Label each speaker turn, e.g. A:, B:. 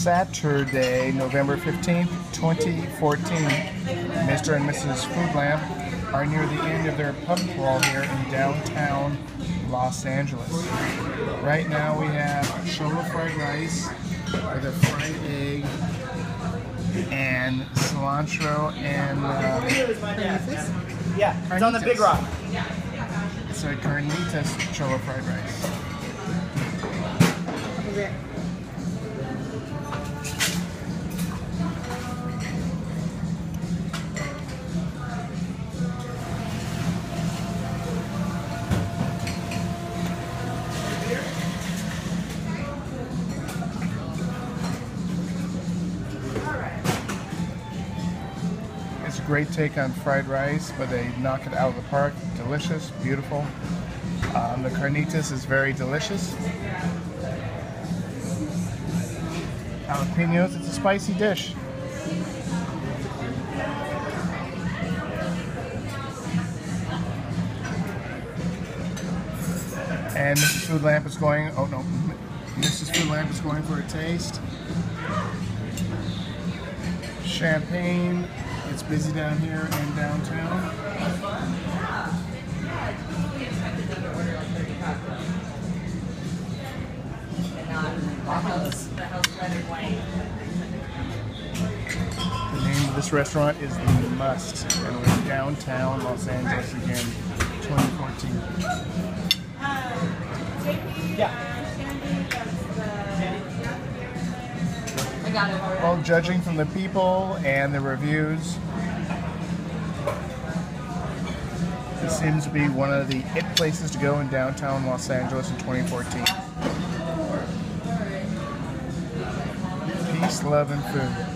A: Saturday, November 15th, 2014. Mr. and Mrs. Food Lamp are near the end of their pub crawl here in downtown Los Angeles. Right now we have Cholo fried rice with a fried egg and cilantro and
B: yeah, it's on the big rock.
A: It's a carnitas Cholo fried rice. It's a great take on fried rice, but they knock it out of the park. Delicious, beautiful. The carnitas is very delicious. Jalapenos, it's a spicy dish. And Mrs. Food Lamp is going, oh no, Mrs. Food Lamp is going for a taste. Champagne. It's busy down here in downtown. The name of this restaurant is The Must, and we're in downtown Los Angeles again, 2014.
B: Yeah.
A: Well, judging from the people and the reviews, this seems to be one of the it places to go in downtown Los Angeles in 2014. Peace, love, and food.